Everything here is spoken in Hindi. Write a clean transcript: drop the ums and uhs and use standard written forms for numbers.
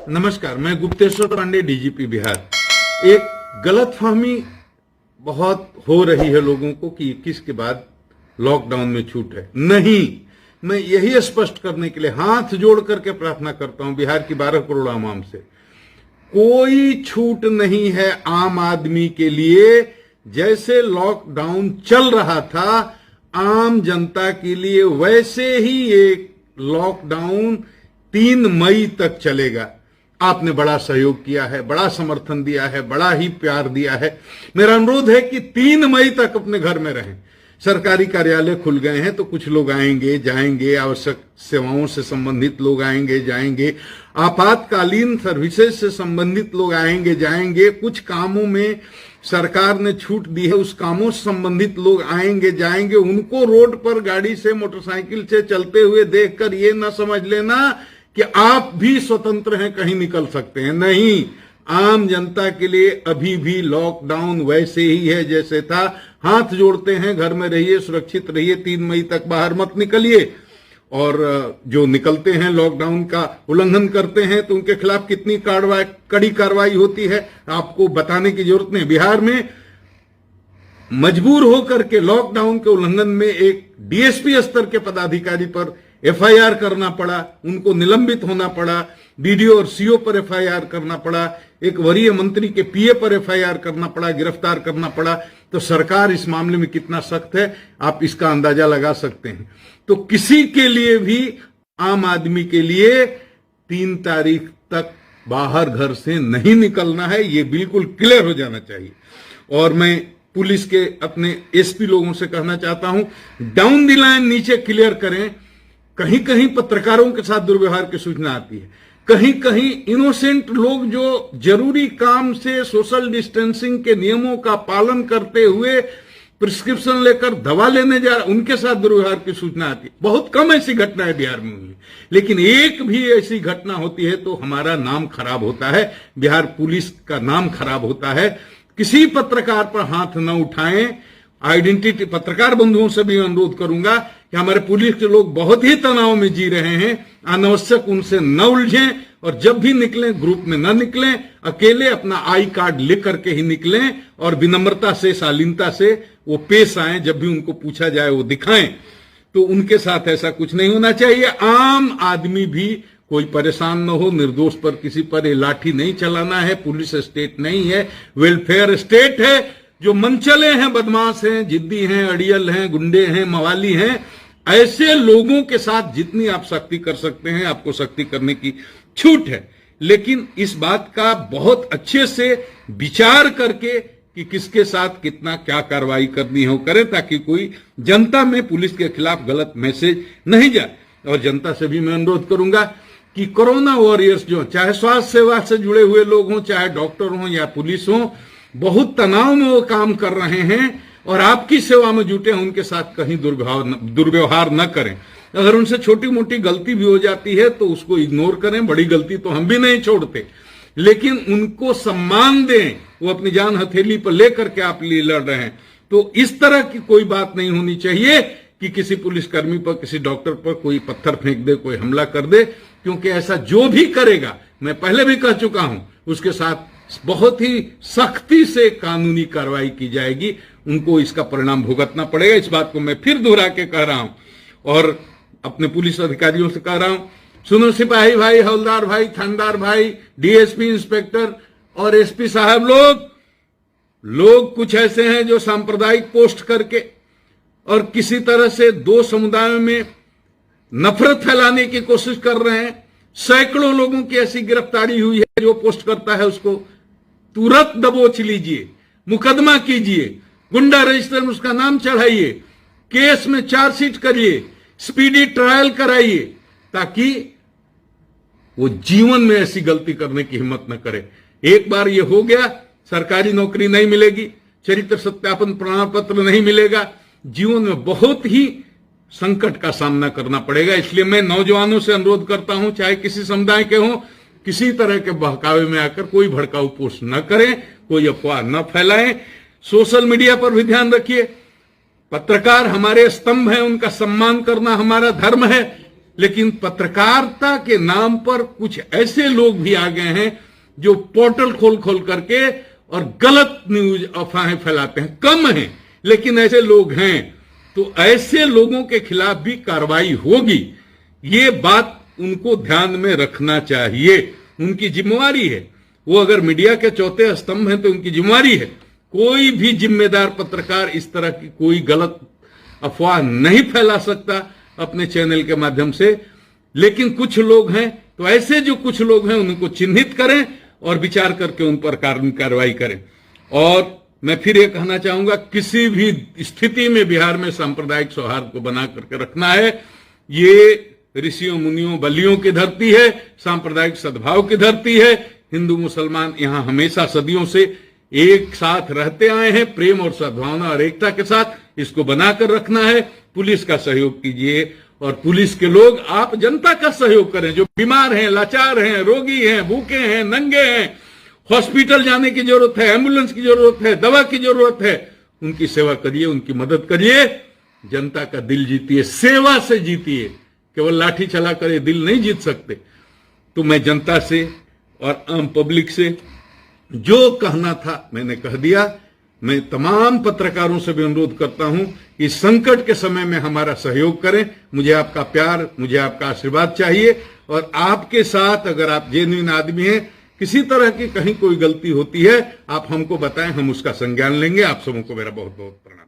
नमस्कार, मैं गुप्तेश्वर पांडे, डीजीपी बिहार। एक गलतफहमी बहुत हो रही है लोगों को कि 21 के बाद लॉकडाउन में छूट है। नहीं, मैं यही स्पष्ट करने के लिए हाथ जोड़ करके प्रार्थना करता हूं बिहार की 12 करोड़ आवाम से, कोई छूट नहीं है आम आदमी के लिए। जैसे लॉकडाउन चल रहा था आम जनता के लिए, वैसे ही एक लॉकडाउन 3 मई तक चलेगा। आपने बड़ा सहयोग किया है, बड़ा समर्थन दिया है, बड़ा ही प्यार दिया है। मेरा अनुरोध है कि 3 मई तक अपने घर में रहें। सरकारी कार्यालय खुल गए हैं तो कुछ लोग आएंगे जाएंगे, आवश्यक सेवाओं से संबंधित लोग आएंगे जाएंगे, आपातकालीन सर्विसेज से संबंधित लोग आएंगे जाएंगे, कुछ कामों में सरकार ने छूट दी है, उस कामों से संबंधित लोग आएंगे जाएंगे। उनको रोड पर गाड़ी से, मोटरसाइकिल से चलते हुए देखकर ये ना समझ लेना कि आप भी स्वतंत्र हैं, कहीं निकल सकते हैं। नहीं, आम जनता के लिए अभी भी लॉकडाउन वैसे ही है जैसे था। हाथ जोड़ते हैं, घर में रहिए, सुरक्षित रहिए, 3 मई तक बाहर मत निकलिए। और जो निकलते हैं, लॉकडाउन का उल्लंघन करते हैं, तो उनके खिलाफ कितनी कड़ी कार्रवाई होती है आपको बताने की जरूरत नहीं। बिहार में मजबूर होकर के लॉकडाउन के उल्लंघन में एक डीएसपी स्तर के पदाधिकारी पर एफआईआर करना पड़ा, उनको निलंबित होना पड़ा, बीडीओ और सीओ पर एफआईआर करना पड़ा, एक वरीय मंत्री के पीए पर एफआईआर करना पड़ा, गिरफ्तार करना पड़ा। तो सरकार इस मामले में कितना सख्त है आप इसका अंदाजा लगा सकते हैं। तो किसी के लिए भी, आम आदमी के लिए 3 तारीख तक बाहर घर से नहीं निकलना है, यह बिल्कुल क्लियर हो जाना चाहिए। और मैं पुलिस के अपने एसपी लोगों से कहना चाहता हूं, डाउन द लाइन नीचे क्लियर करें। कहीं कहीं पत्रकारों के साथ दुर्व्यवहार की सूचना आती है, कहीं कहीं इनोसेंट लोग जो जरूरी काम से सोशल डिस्टेंसिंग के नियमों का पालन करते हुए प्रिस्क्रिप्शन लेकर दवा लेने जा रहे, उनके साथ दुर्व्यवहार की सूचना आती है। बहुत कम ऐसी घटनाएं बिहार में हुई, लेकिन एक भी ऐसी घटना होती है तो हमारा नाम खराब होता है, बिहार पुलिस का नाम खराब होता है। किसी पत्रकार पर हाथ न उठाएं। आइडेंटिटी पत्रकार बंधुओं से भी अनुरोध करूंगा कि हमारे पुलिस के लोग बहुत ही तनाव में जी रहे हैं, अनावश्यक उनसे न उलझें और जब भी निकलें ग्रुप में न निकलें, अकेले अपना आई कार्ड लेकर के ही निकलें और विनम्रता से, शालीनता से वो पेश आए। जब भी उनको पूछा जाए वो दिखाएं। तो उनके साथ ऐसा कुछ नहीं होना चाहिए। आम आदमी भी कोई परेशान न हो, निर्दोष पर किसी पर लाठी नहीं चलाना है। पुलिस स्टेट नहीं है, वेलफेयर स्टेट है। जो मनचले हैं, बदमाश हैं, जिद्दी हैं, अड़ियल हैं, गुंडे हैं, मवाली हैं, ऐसे लोगों के साथ जितनी आप सख्ती कर सकते हैं आपको सख्ती करने की छूट है। लेकिन इस बात का बहुत अच्छे से विचार करके कि किसके साथ कितना क्या कार्रवाई करनी हो करें, ताकि कोई जनता में पुलिस के खिलाफ गलत मैसेज नहीं जाए। और जनता से भी मैं अनुरोध करूंगा कि कोरोना वॉरियर्स जो, चाहे स्वास्थ्य सेवा से जुड़े हुए लोग हों, चाहे डॉक्टर हों या पुलिस हों, बहुत तनाव में वो काम कर रहे हैं और आपकी सेवा में जुटे हैं, उनके साथ कहीं दुर्व्यवहार न करें। अगर उनसे छोटी मोटी गलती भी हो जाती है तो उसको इग्नोर करें, बड़ी गलती तो हम भी नहीं छोड़ते, लेकिन उनको सम्मान दें। वो अपनी जान हथेली पर लेकर के आप लिए लड़ रहे हैं, तो इस तरह की कोई बात नहीं होनी चाहिए कि किसी पुलिसकर्मी पर, किसी डॉक्टर पर कोई पत्थर फेंक दे, कोई हमला कर दे, क्योंकि ऐसा जो भी करेगा, मैं पहले भी कह चुका हूं, उसके साथ बहुत ही सख्ती से कानूनी कार्रवाई की जाएगी। उनको इसका परिणाम भुगतना पड़ेगा। इस बात को मैं फिर दोहरा के कह रहा हूं और अपने पुलिस अधिकारियों से कह रहा हूं, सुनो सिपाही भाई, हवलदार भाई, थानेदार भाई, डीएसपी, इंस्पेक्टर और एसपी साहब, लोग कुछ ऐसे हैं जो सांप्रदायिक पोस्ट करके और किसी तरह से 2 समुदायों में नफरत फैलाने की कोशिश कर रहे हैं। सैकड़ों लोगों की ऐसी गिरफ्तारी हुई है। जो पोस्ट करता है उसको तुरंत दबोच लीजिए, मुकदमा कीजिए, गुंडा रजिस्टर में उसका नाम चढ़ाइए, केस में चार्जशीट करिए, स्पीडी ट्रायल कराइए, ताकि वो जीवन में ऐसी गलती करने की हिम्मत न करे। एक बार ये हो गया, सरकारी नौकरी नहीं मिलेगी, चरित्र सत्यापन प्रमाण पत्र नहीं मिलेगा, जीवन में बहुत ही संकट का सामना करना पड़ेगा। इसलिए मैं नौजवानों से अनुरोध करता हूं, चाहे किसी समुदाय के हों, किसी तरह के बहकावे में आकर कोई भड़काऊ पोस्ट न करें, कोई अफवाह न फैलाएं। सोशल मीडिया पर भी ध्यान रखिए। पत्रकार हमारे स्तंभ हैं, उनका सम्मान करना हमारा धर्म है। लेकिन पत्रकारिता के नाम पर कुछ ऐसे लोग भी आ गए हैं जो पोर्टल खोल खोल करके और गलत न्यूज अफवाहें फैलाते हैं। कम हैं, लेकिन ऐसे लोग हैं। तो ऐसे लोगों के खिलाफ भी कार्रवाई होगी, ये बात उनको ध्यान में रखना चाहिए। उनकी जिम्मेवारी है। वो अगर मीडिया के चौथे स्तंभ हैं तो उनकी जिम्मेवारी है। कोई भी जिम्मेदार पत्रकार इस तरह की कोई गलत अफवाह नहीं फैला सकता अपने चैनल के माध्यम से। लेकिन कुछ लोग हैं, तो ऐसे जो कुछ लोग हैं उनको चिन्हित करें और विचार करके उन पर कार्रवाई करें। और मैं फिर ये कहना चाहूंगा, किसी भी स्थिति में बिहार में सांप्रदायिक सौहार्द को बना करके रखना है। ये ऋषियों मुनियों बलियों की धरती है, सांप्रदायिक सद्भाव की धरती है। हिंदू मुसलमान यहां हमेशा सदियों से एक साथ रहते आए हैं, प्रेम और सद्भावना और एकता के साथ इसको बनाकर रखना है। पुलिस का सहयोग कीजिए और पुलिस के लोग, आप जनता का सहयोग करें। जो बीमार हैं, लाचार हैं, रोगी हैं, भूखे हैं, नंगे हैं, हॉस्पिटल जाने की जरूरत है, एम्बुलेंस की जरूरत है, दवा की जरूरत है, उनकी सेवा करिए, उनकी मदद करिए। जनता का दिल जीतिए, सेवा से जीतिए। केवल लाठी चला कर ये दिल नहीं जीत सकते। तो मैं जनता से और आम पब्लिक से जो कहना था मैंने कह दिया। मैं तमाम पत्रकारों से भी अनुरोध करता हूं कि संकट के समय में हमारा सहयोग करें। मुझे आपका प्यार, मुझे आपका आशीर्वाद चाहिए। और आपके साथ, अगर आप जेन्युइन आदमी हैं, किसी तरह की कहीं कोई गलती होती है, आप हमको बताएं, हम उसका संज्ञान लेंगे। आप सबों को मेरा बहुत बहुत प्रणाम।